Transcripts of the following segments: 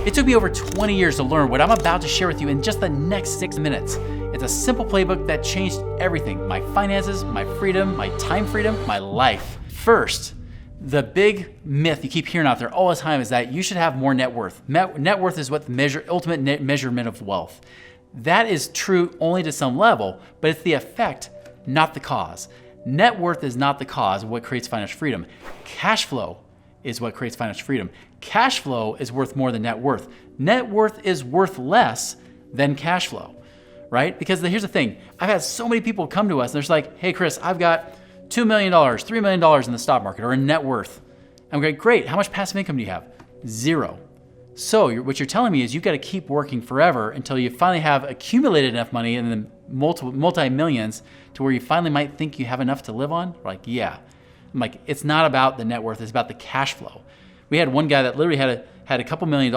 It took me over 20 years to learn what I'm about to share with you in just the next 6 minutes. It's a simple playbook that changed everything: my finances, my freedom, my time freedom, my life. First, the big myth you keep hearing out there all the time is that you should have more net worth. Net worth is what the ultimate measurement of wealth. That is true only to some level, but it's the effect, not the cause. Net worth is not the cause of what creates financial freedom. Cash flow is what creates financial freedom. Cash flow is worth more than net worth. Net worth is worth less than cash flow, right? Because here's the thing. I've had so many people come to us and they're like, hey, Chris, I've got $2 million, $3 million in the stock market or in net worth. I'm like, great. How much passive income do you have? Zero. So what you're telling me is you've got to keep working forever until you finally have accumulated enough money and then multi-millions to where you finally might think you have enough to live on. We're like, yeah. I'm like, it's not about the net worth, it's about the cash flow. We had one guy that literally had a couple $1 million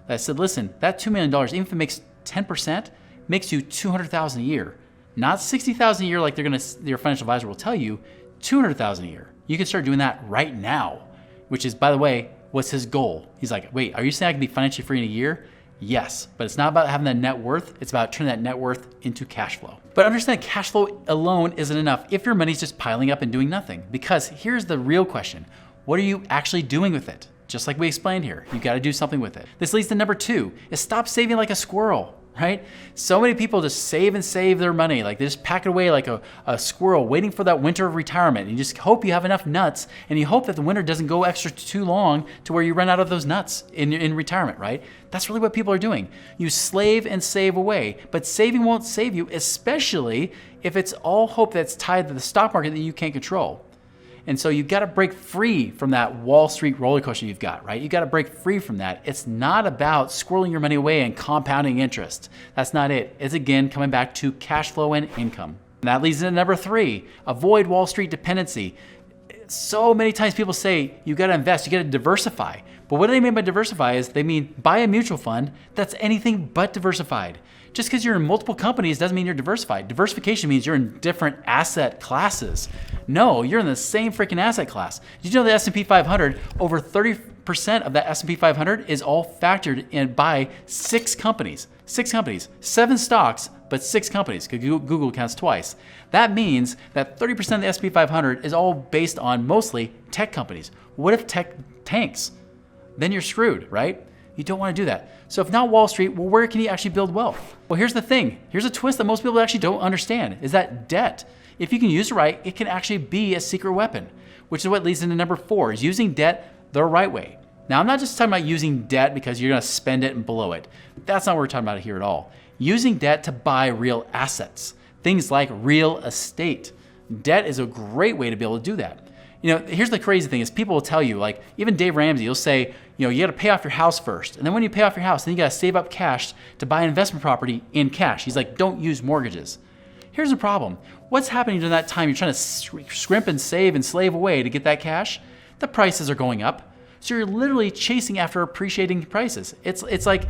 that said, listen, that $2 million, even if it makes 10%, makes you $200,000 a year. Not $60,000 a year like your financial advisor will tell you, $200,000 a year. You can start doing that right now, which is, by the way, what's his goal? He's like, wait, are you saying I can be financially free in a year? Yes, but it's not about having that net worth. It's about turning that net worth into cash flow. But understand cash flow alone isn't enough if your money's just piling up and doing nothing. Because here's the real question. What are you actually doing with it? Just like we explained here, you got to do something with it. This leads to number 2, is stop saving like a squirrel, right? So many people just save and save their money. Like they just pack it away like a squirrel waiting for that winter of retirement. And you just hope you have enough nuts and you hope that the winter doesn't go extra too long to where you run out of those nuts in retirement, right? That's really what people are doing. You slave and save away, but saving won't save you, especially if it's all hope that's tied to the stock market that you can't control. And so you've got to break free from that Wall Street roller coaster you've got, right? You got to break free from that. It's not about squirreling your money away and compounding interest. That's not it. It's again coming back to cash flow and income. And that leads into number 3, avoid Wall Street dependency. So many times people say you got to invest, you got to diversify. But what do they mean by diversify is they mean buy a mutual fund that's anything but diversified. Just because you're in multiple companies doesn't mean you're diversified. Diversification means you're in different asset classes. No, you're in the same freaking asset class. Did you know the S&P 500, over 30% of that S&P 500 is all factored in by 6 companies. 6 companies, 7 stocks, but 6 companies, because Google counts twice. That means that 30% of the S&P 500 is all based on mostly tech companies. What if tech tanks? Then you're screwed, right? You don't want to do that. So if not Wall Street, well, where can you actually build wealth? Well, here's the thing. Here's a twist that most people actually don't understand, is that debt, if you can use it right, it can actually be a secret weapon, which is what leads into number 4, is using debt the right way. Now, I'm not just talking about using debt because you're going to spend it and blow it. That's not what we're talking about here at all. Using debt to buy real assets, things like real estate. Debt is a great way to be able to do that. You know, here's the crazy thing is people will tell you, like even Dave Ramsey, he'll say, you know, you got to pay off your house first. And then when you pay off your house, then you got to save up cash to buy an investment property in cash. He's like, don't use mortgages. Here's the problem. What's happening during that time? You're trying to scrimp and save and slave away to get that cash. The prices are going up. So you're literally chasing after appreciating prices. It's like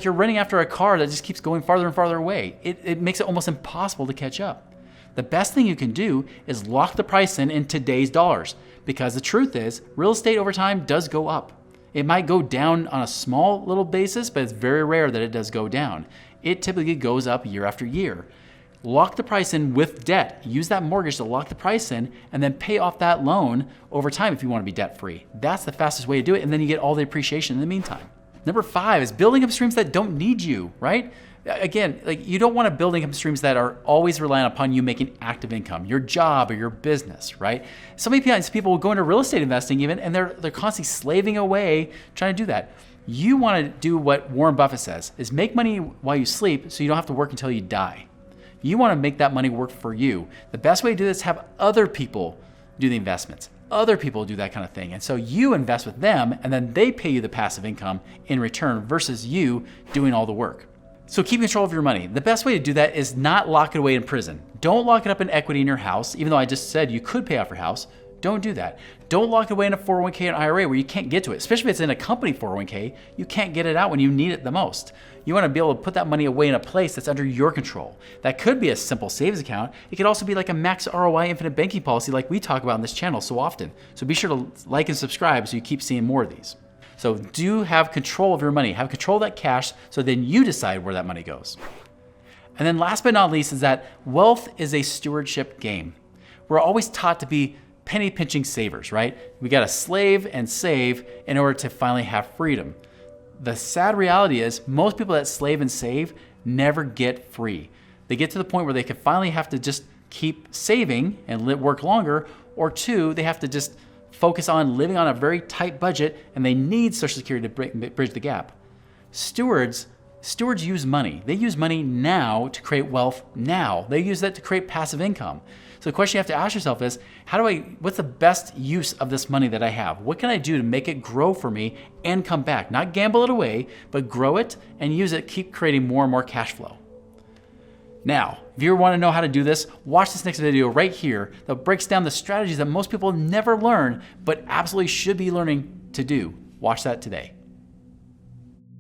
you're running after a car that just keeps going farther and farther away. It makes it almost impossible to catch up. The best thing you can do is lock the price in today's dollars, because the truth is real estate over time does go up. It might go down on a small little basis, but it's very rare that it does go down. It typically goes up year after year. Lock the price in with debt. Use that mortgage to lock the price in and then pay off that loan over time if you want to be debt free. That's the fastest way to do it, and then you get all the appreciation in the meantime. Number 5 is building up streams that don't need you, right? Again, like you don't want to build income streams that are always reliant upon you making active income, your job or your business, right? So many people will go into real estate investing even, and they're constantly slaving away trying to do that. You want to do what Warren Buffett says, is make money while you sleep so you don't have to work until you die. You want to make that money work for you. The best way to do this is have other people do the investments. Other people do that kind of thing. And so you invest with them and then they pay you the passive income in return versus you doing all the work. So keep control of your money. The best way to do that is not lock it away in prison. Don't lock it up in equity in your house, even though I just said you could pay off your house. Don't do that. Don't lock it away in a 401k and IRA where you can't get to it, especially if it's in a company 401k, you can't get it out when you need it the most. You want to be able to put that money away in a place that's under your control. That could be a simple savings account. It could also be like a max ROI infinite banking policy like we talk about on this channel so often. So be sure to like and subscribe so you keep seeing more of these. So do have control of your money, have control of that cash, so then you decide where that money goes. And then last but not least is that wealth is a stewardship game. We're always taught to be penny pinching savers, right? We got to slave and save in order to finally have freedom. The sad reality is most people that slave and save never get free. They get to the point where they can finally have to just keep saving and work longer, or two, they have to just focus on living on a very tight budget and they need Social Security to bridge the gap. Stewards use money. They use money now to create wealth now. They use that to create passive income. So the question you have to ask yourself is, what's the best use of this money that I have? What can I do to make it grow for me and come back? Not gamble it away, but grow it and use it, keep creating more and more cash flow. Now, if you want to know how to do this, watch this next video right here that breaks down the strategies that most people never learn, but absolutely should be learning to do. Watch that today.